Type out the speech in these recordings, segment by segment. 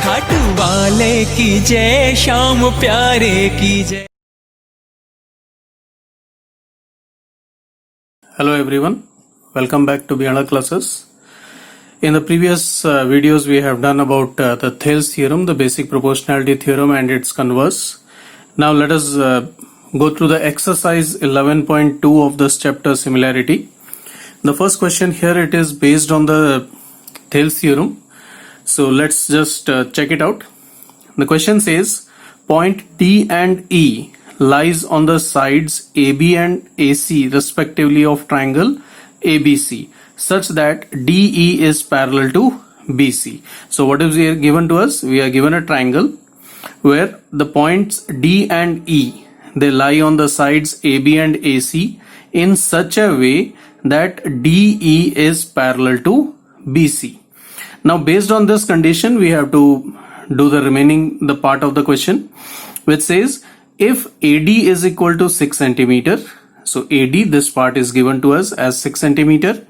खाटू वाले की जय, श्याम प्यारे की जय। Hello everyone, welcome back to Beyond Classes. In the previous videos we have done about the Thales theorem, the basic proportionality theorem and its converse. Now let us go through the exercise 11.2 of this chapter, similarity. The first question here, it is based on the Thales theorem. So let's just check it out. The question says point D and E lies on the sides AB and AC respectively of triangle ABC such that DE is parallel to BC. So what is given to us? We are given a triangle where the points D and E, they lie on the sides AB and AC in such a way that DE is parallel to BC. Now based on this condition, we have to do the part of the question, which says if AD is equal to 6 centimeter, so AD, this part is given to us as 6 centimeter,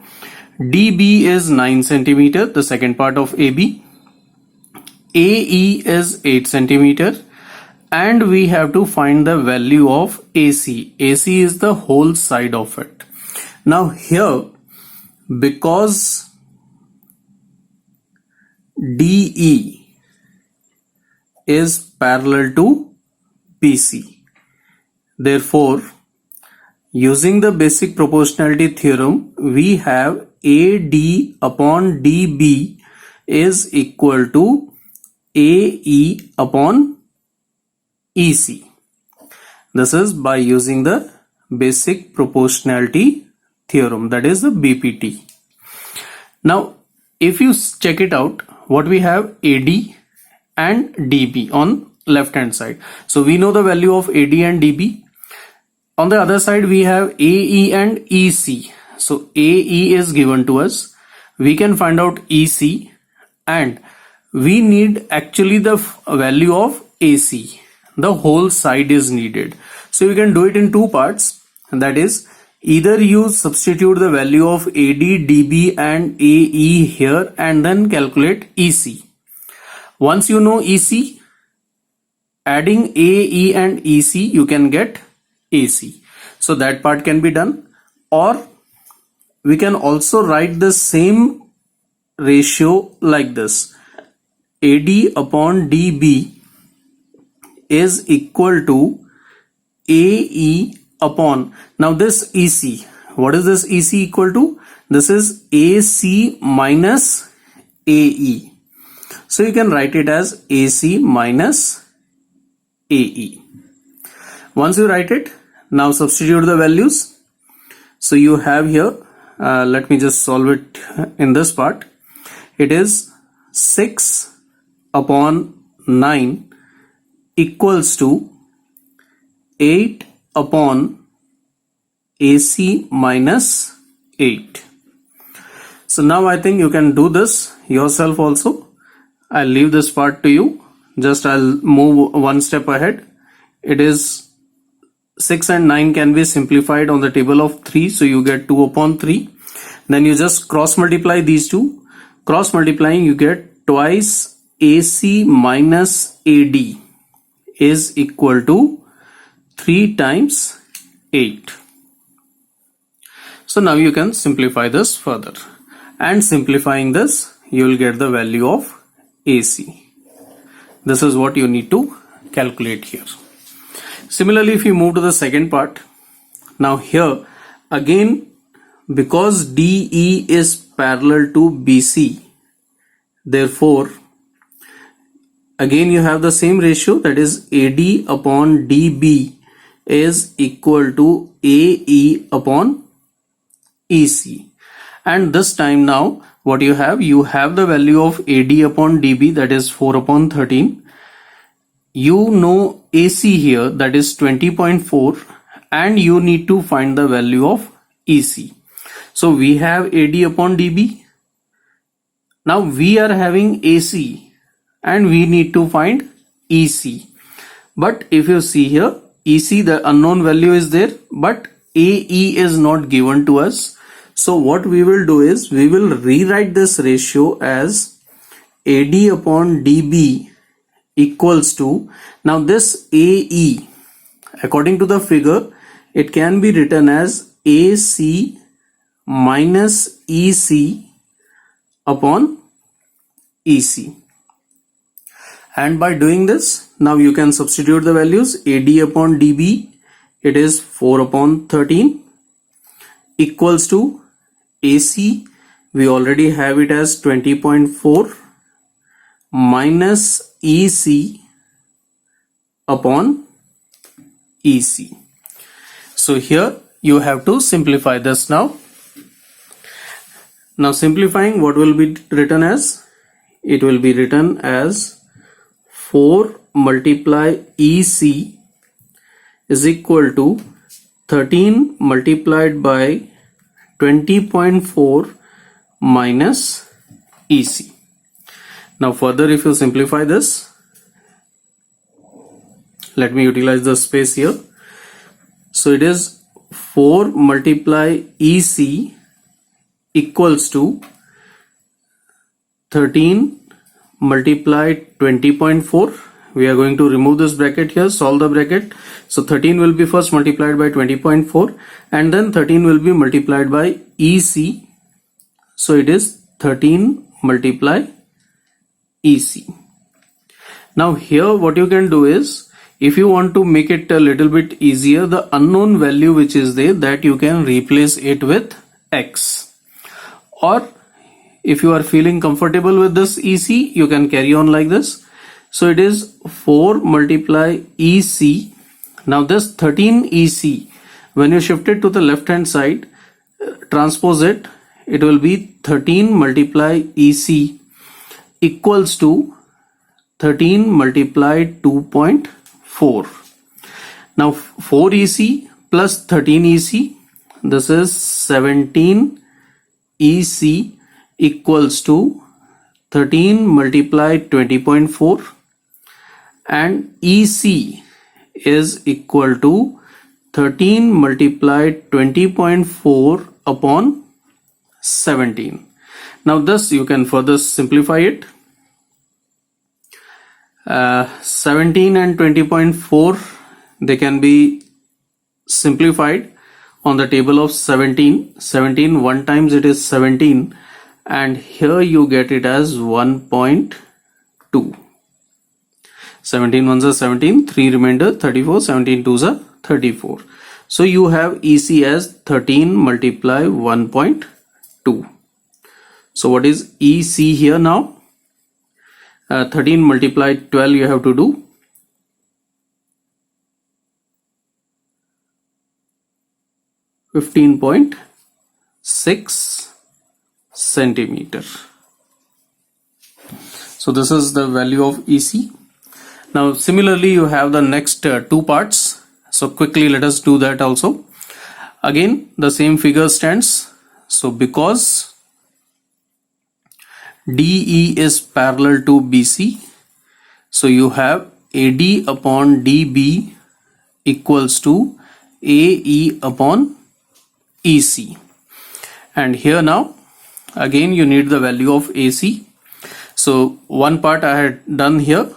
DB is 9 centimeter, the second part of AB, AE is 8 centimeter, and we have to find the value of AC. AC is the whole side of it. Now here, because DE is parallel to BC, therefore using the basic proportionality theorem, we have AD upon DB is equal to AE upon EC. This is by using the basic proportionality theorem, that is the BPT. Now if you check it out, what we have, AD and DB on left hand side. So we know the value of AD and DB. On the other side we have AE and EC. So AE is given to us. We can find out EC, and we need actually the value of AC. The whole side is needed. So you can do it in two parts, and that is either you substitute the value of AD, DB and AE here and then calculate EC. Once you know EC, adding AE and EC, you can get AC. So that part can be done, or we can also write the same ratio like this. AD upon DB is equal to AE upon, now this EC, what is this EC equal to? This is AC minus AE. So you can write it as AC minus AE. Once you write it, now substitute the values. So you have here, let me just solve it in this part. It is 6 upon 9 equals to 8 upon AC minus 8. So now I think you can do this yourself also. I'll leave this part to you. Just I'll move one step ahead. It is 6 and 9 can be simplified on the table of 3. So you get 2 upon 3. Then you just cross multiply these two. Cross multiplying, you get twice AC minus AD is equal to 3 times 8. So now you can simplify this further, and simplifying this you will get the value of AC. This is what you need to calculate here. Similarly, if you move to the second part, now here again, because DE is parallel to BC, therefore again you have the same ratio, that is AD upon DB is equal to AE upon EC. And this time now what you have the value of AD upon DB, that is 4 upon 13. You know AC here, that is 20.4, and you need to find the value of EC. So we have AD upon DB. Now we are having AC and we need to find EC. But if you see here, EC, the unknown value is there, but AE is not given to us. So what we will do is we will rewrite this ratio as AD upon DB equals to, now this AE, according to the figure, it can be written as AC minus EC upon EC. And by doing this, now you can substitute the values. AD upon DB, it is 4 upon 13 equals to AC, we already have it as 20.4 minus EC upon EC. So here you have to simplify this now. Now simplifying, what will be written as? It will be written as 4 multiply EC is equal to 13 multiplied by 20.4 minus EC. Now further, if you simplify this, let me utilize the space here. So it is 4 multiply EC equals to 13 multiplied 20.4. We are going to remove this bracket here, solve the bracket. So 13 will be first multiplied by 20.4 and then 13 will be multiplied by EC. So it is 13 multiply EC. Now here what you can do is, if you want to make it a little bit easier, the unknown value which is there, that you can replace it with X. Or if you are feeling comfortable with this EC, you can carry on like this. So it is 4 multiply EC. Now this 13 EC, when you shift it to the left hand side, transpose it, it will be 13 multiply EC equals to 13 multiplied 2.4. Now 4 EC plus 13 EC, this is 17 EC equals to 13 multiplied 20.4 and EC is equal to 13 multiplied 20.4 upon 17. Now this you can further simplify it. 17 and 20.4, they can be simplified on the table of 17. 17 1 times it is 17 and here you get it as 1.2. 17 ones are 17, 3 remainder 34, 17 twos are 34. So you have EC as 13 multiply 1.2. So what is EC here now? 13 multiplied 12 you have to do. 15.6 centimeter. So this is the value of EC. Now similarly you have the next two parts. So quickly let us do that also. Again the same figure stands. So because DE is parallel to BC, so you have AD upon DB equals to AE upon EC. And here now again you need the value of AC. So one part I had done here,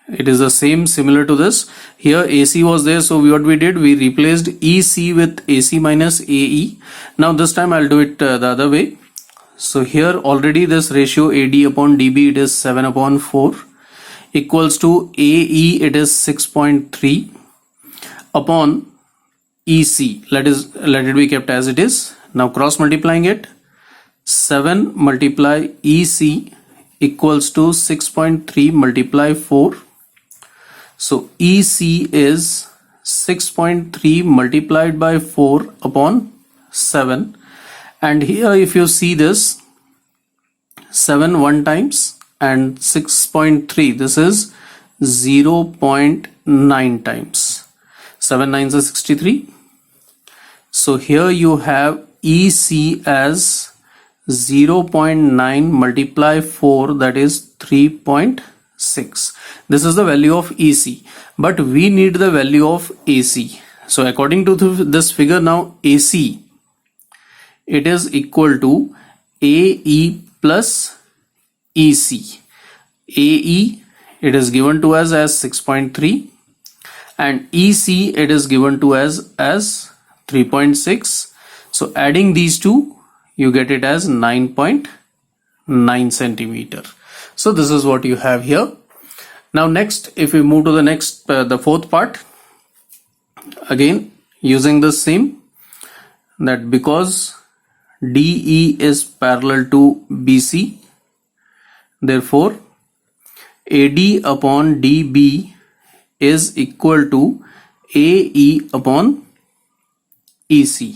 it is the same similar to this. Here AC was there, so what we did, we replaced EC with AC minus AE. Now this time I'll do it the other way. So here already this ratio AD upon DB, it is 7 upon 4 equals to AE, it is 6.3 upon EC. Let it be kept as it is. Now cross multiplying it, 7 multiply EC equals to 6.3 multiply 4. So EC is 6.3 multiplied by 4 upon 7. And here if you see this, 7 1 times and 6.3, this is 0.9 times. 7 9s are 63. So here you have EC as 0.9 multiply 4, that is 3.6. This is the value of EC, but we need the value of AC. So according to this figure now, AC, it is equal to AE plus EC. AE it is given to us as 6.3 and EC it is given to us as 3.6. So adding these two, you get it as 9.9 centimeter. So this is what you have here. Now next, if we move to the next, the fourth part, again using the same, that because DE is parallel to BC, therefore AD upon DB is equal to AE upon EC,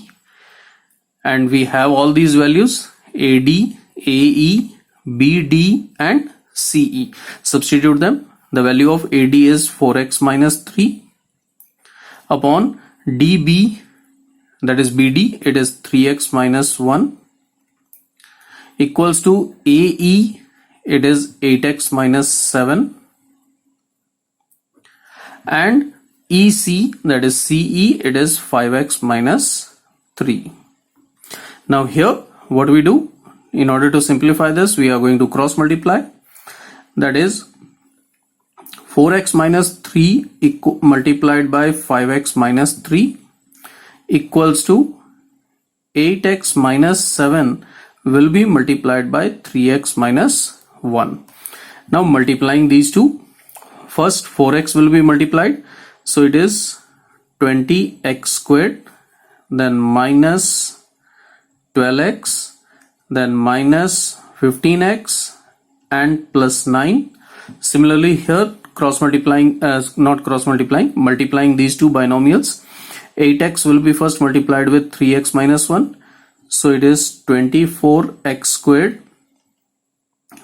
and we have all these values AD, AE, BD and CE. Substitute them. The value of AD is 4x minus 3 upon DB, that is BD, it is 3x minus 1, equals to AE, it is 8x minus 7, and EC, that is CE, it is 5x minus 3. Now here what we do, in order to simplify this, we are going to cross multiply. That is 4x minus 3 multiplied by 5x minus 3 equals to 8x minus 7 will be multiplied by 3x minus 1. Now multiplying these two, first 4x will be multiplied, so it is 20x squared, then minus 12x, then minus 15x and plus 9. Similarly here multiplying these two binomials, 8x will be first multiplied with 3x minus 1, so it is 24x squared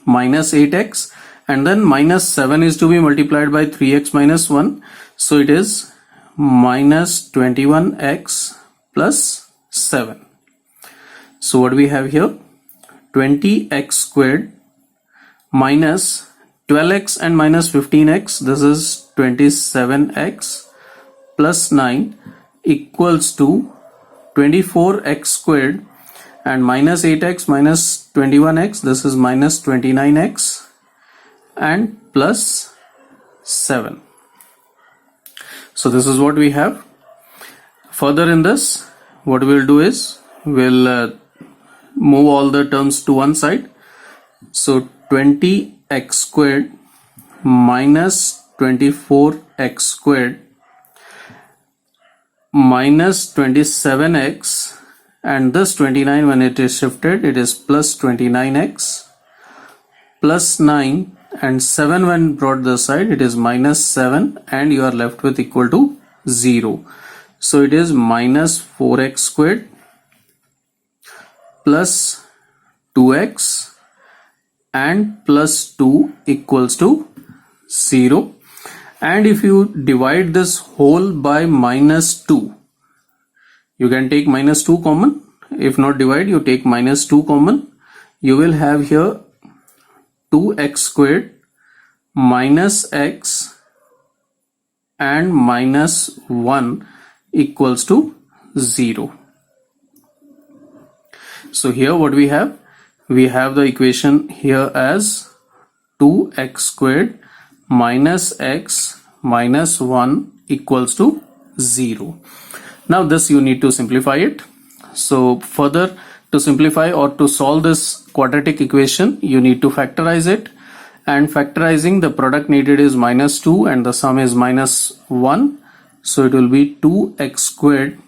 minus 8x, and then minus 7 is to be multiplied by 3x minus 1, so it is minus 21x plus 7. So what we have here, 20x squared minus 12x and minus 15x, this is 27x plus 9 equals to 24x squared, and minus 8x minus 21x, this is minus 29x and plus 7. So this is what we have. Further in this, what we'll do is we'll move all the terms to one side. So 20x squared minus 24x squared minus 27x, and this 29, when it is shifted, it is plus 29x plus 9, and 7 when brought this side, it is minus 7, and you are left with equal to 0. So it is minus 4x squared plus 2x and plus 2 equals to 0. And if you divide this whole by minus 2, you can take minus 2 common. If not divide, you take minus 2 common. You will have here 2x squared minus x and minus 1 equals to 0. So here what we have the equation here as 2x squared minus x minus 1 equals to 0. Now this you need to simplify it. So further, to simplify or to solve this quadratic equation, you need to factorize it, and factorizing, the product needed is minus 2 and the sum is minus 1. So it will be 2x squared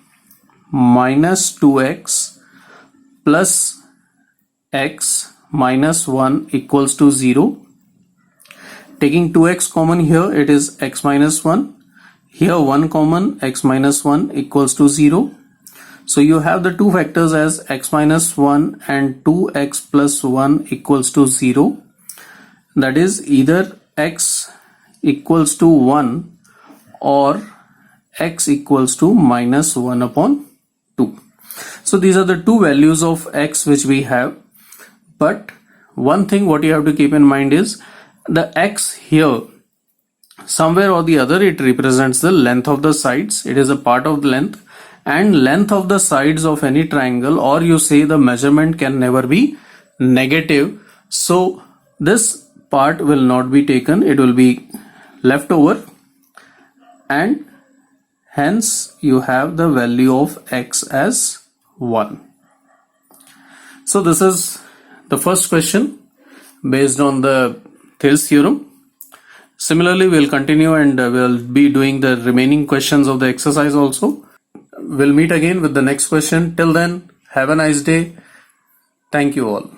minus 2x plus x minus 1 equals to 0. Taking 2x common here, it is x minus 1. Here 1 common, x minus 1 equals to 0. So you have the two factors as x minus 1 and 2x plus 1 equals to 0. That is either x equals to 1 or x equals to minus 1 upon 2. So these are the two values of x which we have. But one thing what you have to keep in mind is the x here, somewhere or the other, it represents the length of the sides. It is a part of the length, and length of the sides of any triangle, or you say the measurement, can never be negative. So this part will not be taken, it will be left over, and hence you have the value of x as 1. So this is the first question based on the Thales theorem. Similarly, we'll continue and we'll be doing the remaining questions of the exercise also. We'll meet again with the next question. Till then, have a nice day. Thank you all.